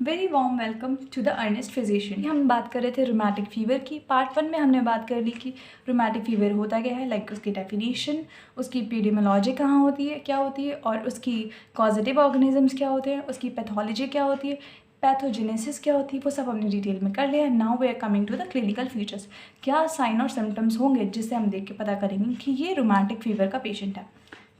Very warm welcome to the earnest physician. हम बात कर रहे थे रोमैटिक फीवर की। पार्ट 1 में हमने बात कर ली कि रोमैटिक फीवर होता क्या है, लाइक उसकी डेफिनेशन, उसकी एपिडेमियोलॉजी कहाँ होती है, क्या होती है, और उसकी कॉजेटिव ऑर्गेनिजम्स क्या होते हैं, उसकी पैथोलॉजी क्या होती है, पैथोजेनेसिस क्या होती है, वो सब हमने डिटेल में कर लिया। Now we are coming to the clinical features. क्या साइन और सिम्टम्स होंगे जिससे हम देख के पता करेंगे कि ये रोमैटिक फीवर का पेशेंट है।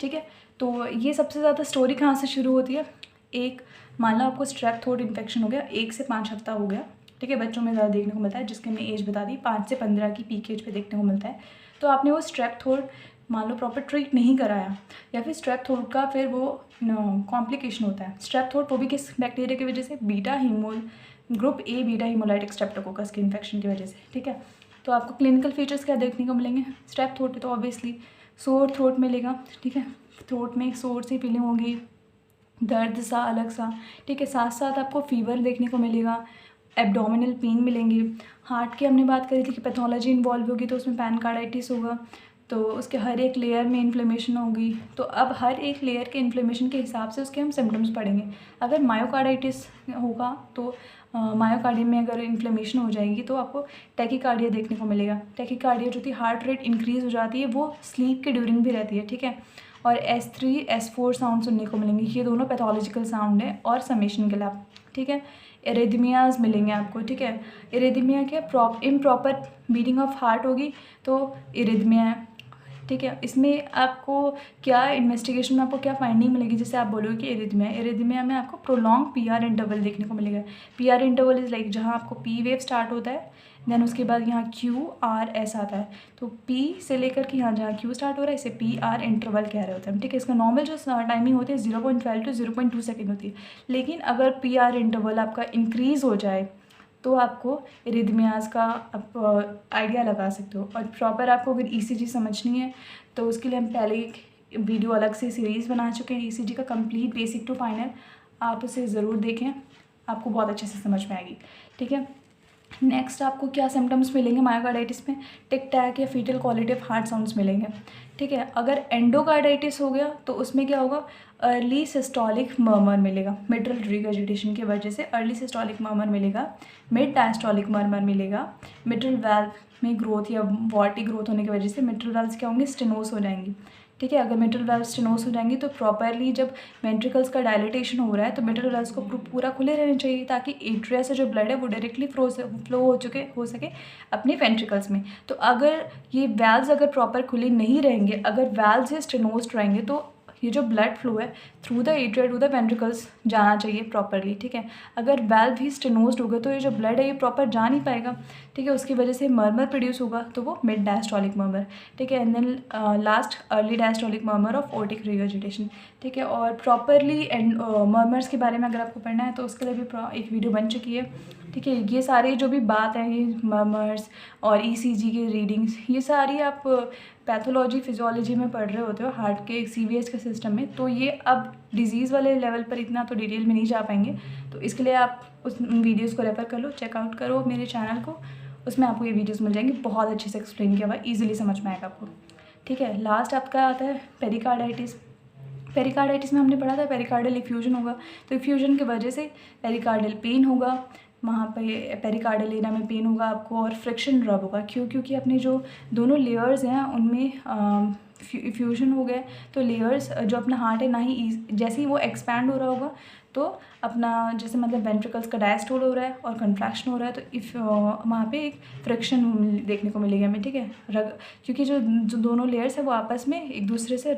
ठीक है, तो ये सबसे ज़्यादा स्टोरी कहाँ से शुरू होती है। एक, मान लो आपको स्ट्रेप थ्रोट इन्फेक्शन हो गया, 1 से 5 हफ्ता हो गया। ठीक है, बच्चों में ज़्यादा देखने को मिलता है, जिसकी हमने एज बता दी 5 से 15 की पीक एज पे देखने को मिलता है। तो आपने वो स्ट्रेप थ्रोट मान लो प्रॉपर ट्रीट नहीं कराया, या फिर स्ट्रेप थ्रोट का फिर वो कॉम्प्लिकेशन होता है। स्ट्रेप थ्रोट वो भी किस बैक्टीरिया की वजह से, beta hemol group A beta hemolytic streptococcus के इन्फेक्शन की वजह से। ठीक है, तो आपको क्लिनिकल फीचर्स क्या देखने को मिलेंगे। स्ट्रेप थ्रोट तो ऑब्वियसली सोर थ्रोट मिलेगा। ठीक है, थ्रोट में सोर सी फीलिंग होगी, दर्द सा अलग सा। ठीक है, साथ साथ आपको फीवर देखने को मिलेगा, एब्डोमिनल पेन मिलेंगे। हार्ट की हमने बात करी थी कि पैथोलॉजी इन्वॉल्व होगी, तो उसमें पैनकार्डाइटिस होगा, तो उसके हर एक लेयर में इन्फ्लेमेशन होगी। तो अब हर एक लेयर के इन्फ्लेमेशन के हिसाब से उसके हम सिम्टम्स पढ़ेंगे। अगर मायोकार्डाइटिस होगा तो मायोकार्डियम में अगर इन्फ्लेमेशन हो जाएगी तो आपको टैकीकार्डिया देखने को मिलेगा। टैकीकार्डिया जो थी, हार्ट रेट इंक्रीज़ हो जाती है, वो स्लीप के ड्यूरिंग भी रहती है। ठीक है, और S3 S4 साउंड सुनने को मिलेंगे। ये दोनों पैथोलॉजिकल साउंड है और समेशन के लैब। ठीक है, एरिथमियाज मिलेंगे आपको। ठीक है, एरिथमिया क्या, इम्प्रॉपर बीटिंग ऑफ हार्ट होगी तो एरिथमिया है। ठीक है, इसमें आपको क्या इन्वेस्टिगेशन में आपको क्या फाइंडिंग मिलेगी जिससे आप बोलोगे कि एरिथमिया। एरिथमिया में आपको प्रोलॉन्ग PR इंटरवल देखने को मिलेगा। PR इंटरवल इज़ लाइक जहाँ आपको P वेव स्टार्ट होता है, देन उसके बाद यहाँ QRS आता है। तो P से लेकर के यहाँ जहाँ Q स्टार्ट हो रहा है इसे PR इंटरवल कह रहे होते हैं। ठीक है, इसका नॉर्मल जो टाइमिंग होती है 0.12 to 0.2 सेकेंड होती है। लेकिन अगर PR इंटरवल आपका इंक्रीज़ हो जाए तो आपको एरिथमियाज का आप आइडिया लगा सकते हो। और प्रॉपर आपको अगर ECG समझनी है तो उसके लिए हम पहले एक वीडियो अलग से सीरीज़ बना चुके हैं, ECG का कंप्लीट बेसिक टू फाइनल। आप उसे ज़रूर देखें, आपको बहुत अच्छे से समझ में आएगी। ठीक है, नेक्स्ट आपको क्या सिम्टम्स मिलेंगे मायोकार्डाइटिस में, टिक टैक या fetal quality of heart sounds मिलेंगे। ठीक है, अगर एंडोकार्डाइटिस हो गया तो उसमें क्या होगा, अर्ली सिस्टोलिक मर्मर मिलेगा। मिट्रल रिगर्जिटेशन की वजह से अर्ली सिस्टोलिक मर्मर मिलेगा, मिड डायस्टोलिक मर्मर मिलेगा। मिट्रल वाल्व में ग्रोथ या वॉल्टी ग्रोथ होने की वजह से मिट्रल वाल्व्स क्या होंगे, स्टेनोस हो जाएंगी। ठीक है, अगर मिट्रल वाल्व स्टेनोस हो जाएंगी तो प्रॉपरली जब वेंट्रिकल्स का डायलिटेशन हो रहा है तो मिट्रल वाल्व्स को पूरा खुले रहने चाहिए, ताकि एट्रिया से जो ब्लड है वो डायरेक्टली फ्लो हो सके अपने वेंट्रिकल्स में। तो अगर ये वाल्व्स अगर प्रॉपर खुले नहीं रहेंगे, अगर वाल्व्स ही स्टेनोस्ड रहेंगे तो ये जो ब्लड फ्लो है through the atria to the ventricles जाना चाहिए प्रॉपरली। ठीक है, अगर वाल्व ही स्टेनोस्ड होगा तो ये जो ब्लड है ये प्रॉपर जा नहीं पाएगा। ठीक है, उसकी वजह से मर्मर प्रोड्यूस होगा, तो वो मिड डायस्टोलिक मर्मर। ठीक है, and then last early diastolic murmur of aortic regurgitation. ठीक है, और प्रॉपरली एंड मर्मर्स के बारे में अगर आपको पढ़ना है तो उसके लिए भी एक वीडियो बन चुकी है। ठीक है, ये सारी जो भी बात है, ये मर्मर्स और ECG की रीडिंग्स, ये सारी आप पैथोलॉजी फिजियोलॉजी में पढ़ रहे होते हो हार्ट के CVH के सिस्टम में। तो ये अब डिजीज़ वाले लेवल पर इतना तो डिटेल में नहीं जा पाएंगे, तो इसके लिए आप उस वीडियोस को रेफ़र कर लो, चेकआउट करो मेरे चैनल को, उसमें आपको ये वीडियोस मिल जाएंगे, बहुत अच्छे से एक्सप्लेन किया हुआ, ईजिली समझ में आएगा आपको। ठीक है, लास्ट आपका आता है पेरिकार्डाइटिस। पेरिकार्डाइटिस में हमने पढ़ा था पेरिकार्डियल इफ्यूजन होगा, तो इफ्यूजन की वजह से पेरिकार्डियल पेन होगा, वहाँ पे पेरिकार्डियल एरिया में पेन होगा आपको, और फ्रिक्शन रब होगा। क्योंकि अपने जो दोनों लेयर्स हैं उनमें इफ्यूजन हो गया, तो लेयर्स जो अपना हार्ट है ना ही जैसे ही वो एक्सपैंड हो रहा होगा तो अपना जैसे मतलब वेंट्रिकल्स का डायस्टोल हो रहा है और कंट्रैक्शन हो रहा है, तो वहाँ पे एक फ्रिक्शन देखने को मिलेगी हमें। ठीक है, क्योंकि जो दोनों लेयर्स है वो आपस में एक दूसरे से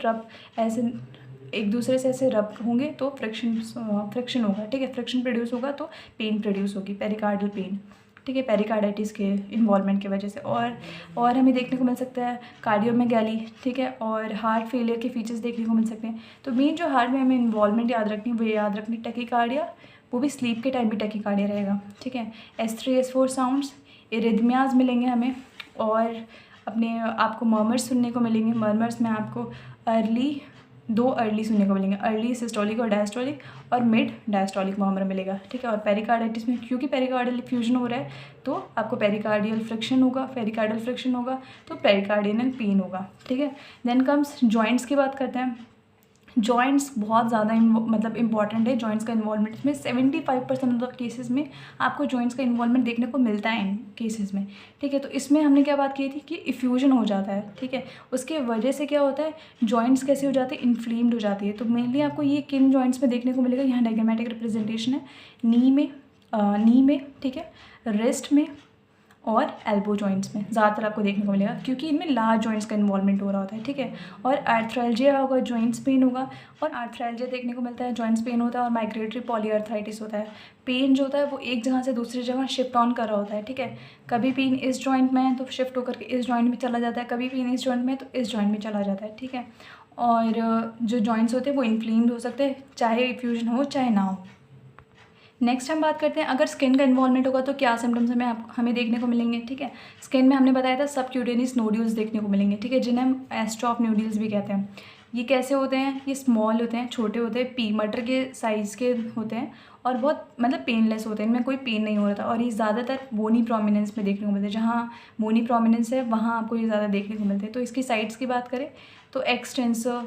ऐसे रब होंगे तो फ्रिक्शन होगा। ठीक है, फ्रिक्शन प्रोड्यूस होगा तो पेन प्रोड्यूस होगी, पेरिकार्डियल पेन। ठीक है, पेरिकार्डाइटिस के इन्वॉल्वमेंट की वजह से। और हमें देखने को मिल सकता है कार्डियोमेगाली। ठीक है, और हार्ट फेलियर के फीचर्स देखने को मिल सकते हैं। तो मेन जो हार्ट में हमें इन्वॉल्वमेंट याद रखनी वो याद रखनी टैकीकार्डिया, वो भी स्लीप के टाइम भी टैकीकार्डिया रहेगा। ठीक है, S3 S4 साउंड्स, एरिथमियाज मिलेंगे हमें, और अपने आपको मर्मर्स सुनने को मिलेंगे। मर्मर्स में आपको दो अर्ली सुनने को मिलेंगे, अर्ली सिस्टोलिक और डायस्टोलिक, और मिड डायस्टोलिक मर्मर मिलेगा। ठीक है, और पेरिकार्डाइटिस में क्योंकि पेरिकार्डियल फ्यूजन हो रहा है तो आपको पेरिकार्डियल फ्रिक्शन होगा, तो पेरिकार्डियल पेन होगा। ठीक है, देन कम्स जॉइंट्स की बात करते हैं। जॉइंट्स बहुत ज़्यादा मतलब इंपॉर्टेंट है जॉइंट्स का इन्वॉल्वमेंट इसमें। 75% ऑफ केसेस में आपको जॉइंट्स का इन्वॉल्वमेंट देखने को मिलता है इन केसेस में, ठीक है। तो इसमें हमने क्या बात की थी कि इफ्यूजन हो जाता है, ठीक है। उसके वजह से क्या होता है, जॉइंट्स कैसे हो जाते हैं, इन्फ्लेम्ड हो जाती है। तो मेनली आपको ये किन जॉइंट्स में देखने को मिलेगा, यहाँ डायग्रामेटिक रिप्रेजेंटेशन है, नी में, ठीक है, रिस्ट में और एल्बो जॉइंट्स में ज़्यादातर आपको देखने को मिलेगा, क्योंकि इनमें लार्ज जॉइंट्स का इन्वॉल्वमेंट हो रहा होता है, ठीक है। और आर्थ्राल्जिया होगा, जॉइंट्स पेन होगा, और आर्थ्राल्जिया देखने को मिलता है, जॉइंट्स पेन होता है, और माइग्रेटरी पॉलीआर्थराइटिस होता है। पेन जो होता है वो एक जगह से दूसरी जगह शिफ्ट ऑन कर रहा होता है, ठीक है। कभी पेन इस जॉइंट में है तो शिफ्ट होकर के इस जॉइंट में चला जाता है, कभी पेन इस जॉइंट में है तो इस जॉइंट में चला जाता है, ठीक है। और जो जॉइंट्स होते हैं वो इन्फ्लेम्ड हो सकते हैं, चाहे इफ्यूजन हो चाहे ना हो। नेक्स्ट हम बात करते हैं, अगर स्किन का इन्वॉल्वमेंट होगा तो क्या सिम्टम्स हमें देखने को मिलेंगे, ठीक है। स्किन में हमने बताया था सबक्यूटेनियस नोड्यूल्स देखने को मिलेंगे, ठीक है, जिन्हें हम एस्ट्रॉफ नोड्यूल्स भी कहते हैं। ये कैसे होते हैं, ये स्मॉल होते हैं, छोटे होते हैं, पी मटर के साइज़ के होते हैं, और बहुत मतलब पेनलेस होते हैं, इनमें कोई पेन नहीं हो रहा था। और ये ज़्यादातर बोनी प्रोमिनेंस में देखने को मिलते हैं, जहाँ बोनी प्रोमिनेंस है वहाँ आपको ये ज़्यादा देखने को मिलते हैं। तो इसकी साइड्स की बात करें तो extensor,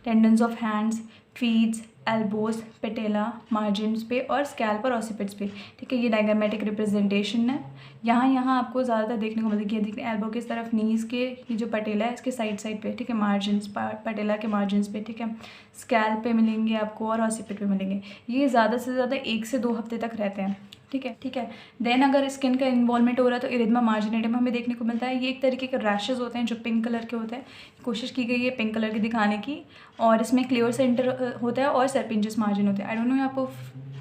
tendons of hands, feets, elbows, patella, margins पे और स्कैल्प और ऑसिपिट्स पे, ठीक है। ये डायग्रामेटिक रिप्रेजेंटेशन है। यहाँ आपको ज़्यादातर देखने को मिलेगी, देखिए एल्बो की तरफ, नीज़ के ये जो पटेला है इसके साइड पे, ठीक है, मार्जिन्स पटेला के मार्जिन्स पे, ठीक है, स्कैल्प पे मिलेंगे आपको और ऑसिपिट पे मिलेंगे। ये ज़्यादा से ज़्यादा 1 से 2 हफ्ते तक रहते हैं, ठीक है। देन अगर स्किन का इन्वॉल्वमेंट हो रहा है तो इरिथमा मार्जिनेटम हमें देखने को मिलता है। ये एक तरीके के रैशेज़ होते हैं जो पिंक कलर के होते हैं, कोशिश की गई है पिंक कलर के दिखाने की, और इसमें क्लियर सेंटर होता है और सर्पिंजस मार्जिन होते हैं। आई डोंट नो आपको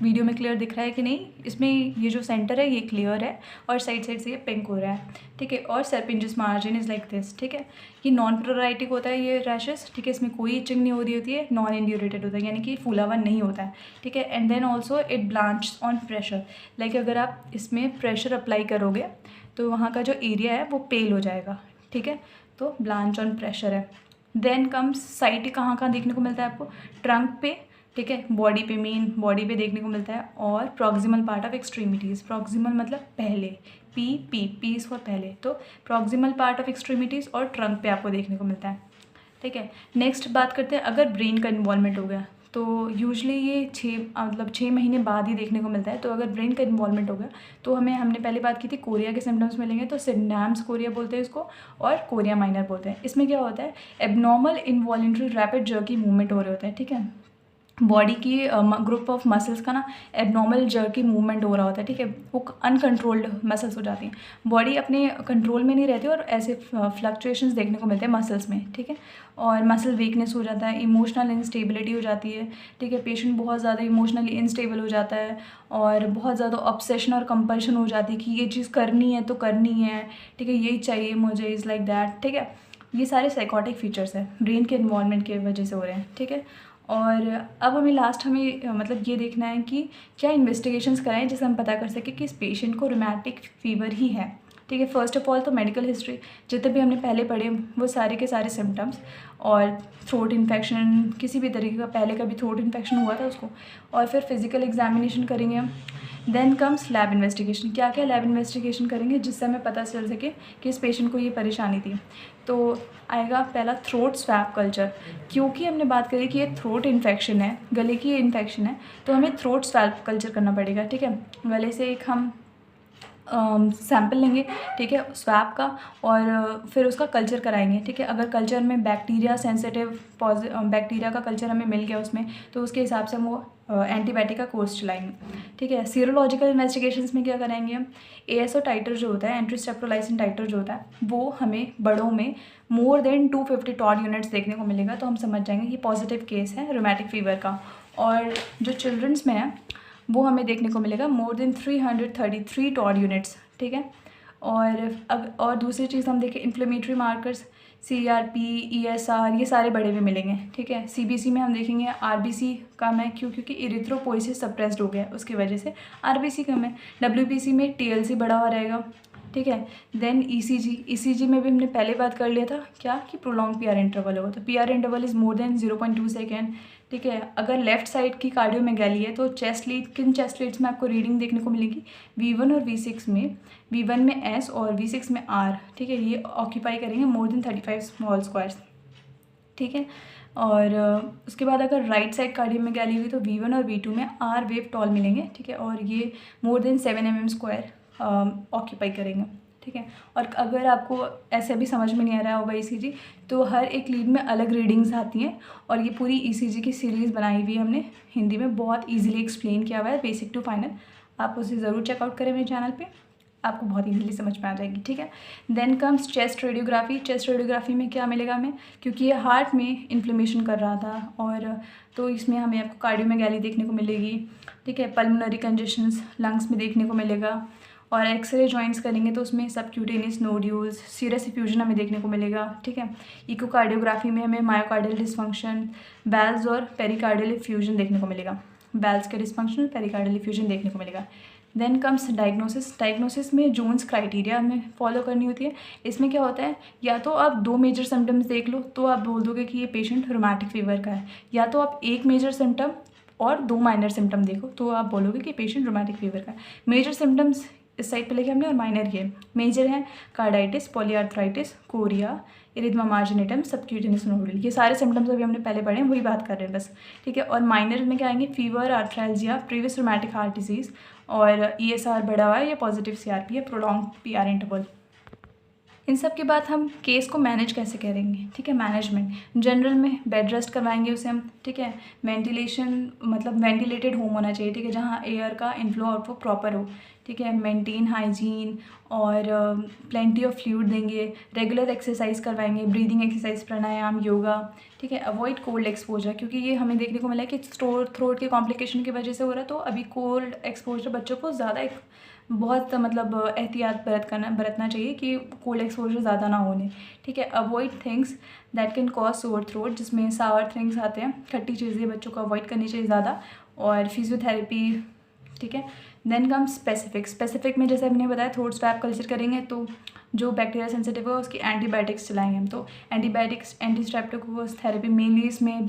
वीडियो में क्लियर दिख रहा है कि नहीं, इसमें ये जो सेंटर है ये क्लियर है और साइड से ये पिंक हो रहा है, ठीक है। और सर्पिंजस मार्जिन इज़ लाइक दिस, ठीक है। ये नॉन प्रोराइटिक होता है ये रैशेस, ठीक है, इसमें कोई इचिंग नहीं हो रही होती है, नॉन इंड्यूरेटेड होता है, यानी कि फूला हुआ नहीं होता है, ठीक है। And then also it blanch on pressure, like अगर आप इसमें प्रेशर अप्लाई करोगे तो वहाँ का जो एरिया है वो पेल हो जाएगा, ठीक है। तो ब्लांच ऑन प्रेशर है। देन कम्स साइट, कहाँ देखने को मिलता है आपको, ट्रंक पे, ठीक है, बॉडी पे, मेन बॉडी पे देखने को मिलता है, और proximal part of extremities, proximal मतलब पहले, पी इज़ फॉर पहले, तो प्रॉक्सिमल पार्ट ऑफ एक्सट्रीमिटीज़ और ट्रंक पे आपको देखने को मिलता है, ठीक है। नेक्स्ट बात करते हैं, अगर ब्रेन का इन्वॉल्वमेंट हो गया तो यूजली ये 6 महीने बाद ही देखने को मिलता है। तो अगर ब्रेन का इन्वॉल्वमेंट हो गया तो हमने पहले बात की थी कोरिया के सिम्टम्स मिलेंगे, तो सिंडैम्स कोरिया बोलते हैं इसको, और कोरिया माइनर बोलते हैं। इसमें क्या होता है, abnormal involuntary rapid jerky movement हो रहे होते हैं, ठीक है। बॉडी की ग्रुप ऑफ मसल्स का ना एबनॉर्मल जर्की मूवमेंट हो रहा होता है, ठीक है, वो अनकंट्रोल्ड मसल्स हो जाती हैं, बॉडी अपने कंट्रोल में नहीं रहती और ऐसे फ्लक्चुएशंस देखने को मिलते हैं मसल्स में, ठीक है। और मसल वीकनेस हो जाता है, इमोशनल इंस्टेबिलिटी हो जाती है, ठीक है, पेशेंट बहुत ज़्यादा इमोशनली इनस्टेबल हो जाता है, और बहुत ज़्यादा ऑब्सेशन और कंपल्शन हो जाती है कि ये चीज़ करनी है तो करनी है, ठीक है, यही चाहिए मुझे, इज़ लाइक दैट, ठीक है। ये सारे साइकोटिक फीचर्स हैं ब्रेन के इन्वॉल्वमेंट की वजह से हो रहे हैं, ठीक है। और अब हमें मतलब ये देखना है कि क्या इन्वेस्टिगेशंस कराएं जिससे हम पता कर सकें कि इस पेशेंट को रूमेटिक फीवर ही है, ठीक है। फर्स्ट ऑफ ऑल तो मेडिकल हिस्ट्री जितने भी हमने पहले पढ़े वो सारे के सारे सिम्टम्स, और थ्रोट इन्फेक्शन, किसी भी तरीके का पहले कभी थ्रोट इन्फेक्शन हुआ था उसको, और फिर फिजिकल एग्जामिनेशन करेंगे हम। देन कम्स लैब इन्वेस्टिगेशन, क्या क्या लैब इन्वेस्टिगेशन करेंगे जिससे हमें पता चल सके कि इस पेशेंट को ये परेशानी थी। तो आएगा पहला थ्रोट स्वैब कल्चर, क्योंकि हमने बात करी कि ये थ्रोट इन्फेक्शन है, गले की इन्फेक्शन है, तो हमें थ्रोट स्वैब कल्चर करना पड़ेगा, ठीक है। गले से एक हम सैंपल लेंगे, ठीक है, स्वैब का, और फिर उसका कल्चर कराएंगे, ठीक है। अगर कल्चर में बैक्टीरिया सेंसिटिव बैक्टीरिया का कल्चर हमें मिल गया उसमें, तो उसके हिसाब से हम वो एंटीबायोटिक का कोर्स चलाएंगे, ठीक है। सीरोलॉजिकल इन्वेस्टिगेशंस में क्या कराएंगे हम, ASO टाइटर जो होता है, एंट्रीस्ट्रेप्टोलाइसिन टाइटर जो होता है, वो हमें बड़ों में मोर देन 250 टॉड यूनिट्स देखने को मिलेगा, तो हम समझ जाएंगे कि पॉजिटिव केस है रूमेटिक फीवर का। और जो चिल्ड्रंस में है वो हमें देखने को मिलेगा मोर देन 333 टॉड यूनिट्स, ठीक है। और दूसरी चीज़ हम देखें, इन्फ्लेमेटरी मार्कर्स CRP, ESR, ये सारे बड़े में मिलेंगे, ठीक है। CBC में हम देखेंगे RBC कम है, क्योंकि इरिथ्रोपोइसिस सप्रेस्ड हो गया है, उसकी वजह से RBC कम है। WBC में TLC बढ़ा हुआ रहेगा, ठीक है। देन ECG में भी हमने पहले बात कर लिया था क्या कि प्रोलॉन्ग PR इंटरवल होगा, तो PR interval is more than 0.2 second, ठीक है। अगर लेफ्ट साइड की कार्डियोमेगाली है तो किन चेस्ट लीड्स में आपको रीडिंग देखने को मिलेगी, V1 और V6 में, V1 में S और V6 में R, ठीक है, ये ऑक्यूपाई करेंगे मोर देन 35 स्मॉल स्क्वायर्स, ठीक है। और उसके बाद अगर राइट साइड कार्डियोमेगाली हुई तो V1 और V2 में R वेव टॉल मिलेंगे, ठीक है, और ये more than 7 mm square occupy करेंगे, ठीक है। और अगर आपको ऐसे भी समझ में नहीं आ रहा होगा ECG, तो हर एक लीड में अलग रीडिंग्स आती हैं और ये पूरी ECG की सीरीज़ बनाई हुई है हमने हिंदी में, बहुत ईजिली एक्सप्लेन किया हुआ है बेसिक टू फाइनल। आप उसे ज़रूर चेकआउट करें मेरे चैनल पे, आपको बहुत ईजिली समझ में आ जाएगी, ठीक है। Then comes chest radiography. Chest radiography में क्या मिलेगा हमें, क्योंकि ये हार्ट में इन्फ्लेमेशन कर रहा था और तो इसमें हमें आपको कार्डियोमेगाली देखने को मिलेगी, ठीक है, पल्मोनरी कंजेशंस लंग्स में देखने को मिलेगा। और एक्सरे जॉइंट्स करेंगे तो उसमें सबक्यूटेनियस नोड्यूल्स, सीरस इफ्यूजन हमें देखने को मिलेगा, ठीक है। इकोकार्डियोग्राफी में हमें मायोकार्डियल डिसफंक्शन, बैल्स और पेरिकार्डियल इफ्यूजन देखने को मिलेगा, बैल्स के डिसफंक्शन और पेरिकार्डियल इफ्यूजन देखने को मिलेगा। Then comes diagnosis. डायग्नोसिस में जोन्स क्राइटेरिया हमें फॉलो करनी होती है। इसमें क्या होता है, या तो आप 2 मेजर सिम्टम्स देख लो तो आप बोल दोगे कि ये पेशेंट रूमेटिक फीवर का है, या तो आप 1 मेजर सिम्टम और 2 माइनर सिम्टम देखो तो आप बोलोगे कि पेशेंट रूमेटिक फीवर का है। मेजर सिम्टम्स इस साइड पे लिखे हमने और माइनर ये मेजर है carditis, polyarthritis, Korea, erythema मार्जिनेटम, subcutaneous nodule, ये सारे सिम्टम्स अभी हमने पहले पढ़े हैं, वही बात कर रहे हैं बस, ठीक है। और माइनर में क्या आएंगे, fever, arthralgia, previous rheumatic heart disease और ESR बढ़ा हुआ है या पॉजिटिव CRP है, प्रोलॉन्ग PR इंटरवल। इन सब के बाद हम केस को मैनेज कैसे करेंगे, ठीक है। मैनेजमेंट जनरल में बेड रेस्ट करवाएंगे उसे हम, ठीक है। वेंटिलेशन मतलब वेंटिलेटेड होम होना चाहिए, ठीक है, जहाँ एयर का इनफ्लो आउटफ्लो प्रॉपर हो, ठीक है। मेंटेन हाइजीन और प्लेंटी ऑफ फ्लूइड देंगे, रेगुलर एक्सरसाइज करवाएंगे, ब्रीदिंग एक्सरसाइज, प्राणायाम, योगा, ठीक है। अवॉइड कोल्ड एक्सपोजर, क्योंकि ये हमें देखने को मिला है कि थ्रोट के कॉम्प्लिकेशन की वजह से हो रहा है, तो अभी कोल्ड एक्सपोजर बच्चों को ज़्यादा बहुत मतलब एहतियात बरतना चाहिए कि कोल्ड एक्सपोजर ज़्यादा ना होने, ठीक है। Avoid things that can cause sore throat, जिसमें सावर थिंग्स आते हैं, खट्टी चीज़ें बच्चों को अवॉइड करनी चाहिए ज़्यादा, और फिजियोथेरेपी, ठीक है। देन कम स्पेसिफिक में जैसे हमने बताया थ्रोट स्वैब कल्चर करेंगे तो जो बैक्टीरिया सेंसिटिव है उसकी एंटीबायोटिक्स चलाएंगे हम, तो एंटीबायोटिक्स, एंटीस्ट्रेप्टोकोकस थेरेपी मेनली इसमें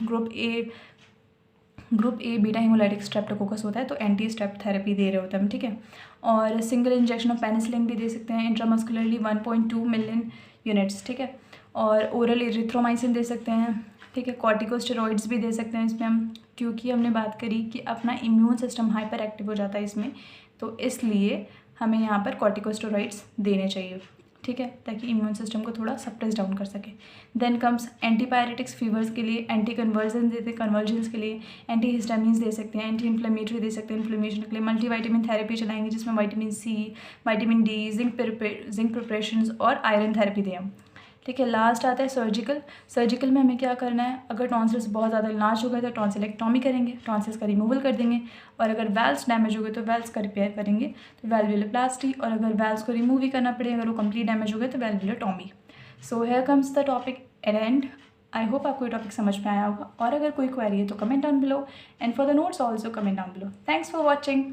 group A beta hemolytic Streptococcus होता है, तो एंटी स्ट्रेप थेरेपी दे रहे होते हैं हम, ठीक है। और सिंगल इंजेक्शन ऑफ पेनिसिलिन भी दे सकते हैं इंट्रामस्कुलरली 1.2 मिलियन यूनिट्स, ठीक है। और ओरल इरिथ्रोमाइसिन दे सकते हैं, ठीक है। कॉर्टिकोस्टेरॉइड्स भी दे सकते हैं इसमें हम, क्योंकि हमने बात करी कि अपना इम्यून सिस्टम हाइपर एक्टिव हो जाता है इसमें, तो इसलिए हमें यहाँ पर कॉर्टिकोस्टेरॉइड्स देने चाहिए, ठीक है, ताकि इम्यून सिस्टम को थोड़ा सप्रेस डाउन कर सके। देन कम्स एंटीपायरेटिक्स फीवर्स के लिए, एंटी कन्वर्जन देते हैं कन्वर्जेंस के लिए, एंटी हिस्टामिन्स दे सकते हैं, एंटी इन्फ्लेमेटरी दे सकते हैं इन्फ्लेमेशन के लिए, मल्टीविटामिन थेरेपी चलाएंगे जिसमें vitamin C, vitamin D, zinc preparations और आयरन थेरेपी दें हम, ठीक है। लास्ट आता है सर्जिकल में हमें क्या करना है, अगर टॉन्सिल्स बहुत ज़्यादा इलाज हो गए तो टॉन्सिलेक्टॉमी करेंगे, टॉन्सिल्स का रिमूवल कर देंगे, और अगर वेल्व्स डैमेज हो गए तो वेल्व्स का रिपेयर करेंगे, तो वेल्वुलोप्लास्टी, और अगर वेल्व्स को रिमूव ही करना पड़े, अगर वो कंप्लीट डैमेज हो गए तो valvulotomy. So here comes the topic and I hope आपको ये टॉपिक समझ में आया होगा, और अगर कोई क्वेरी है तो comment down below, and for the notes also comment down below. Thanks for watching.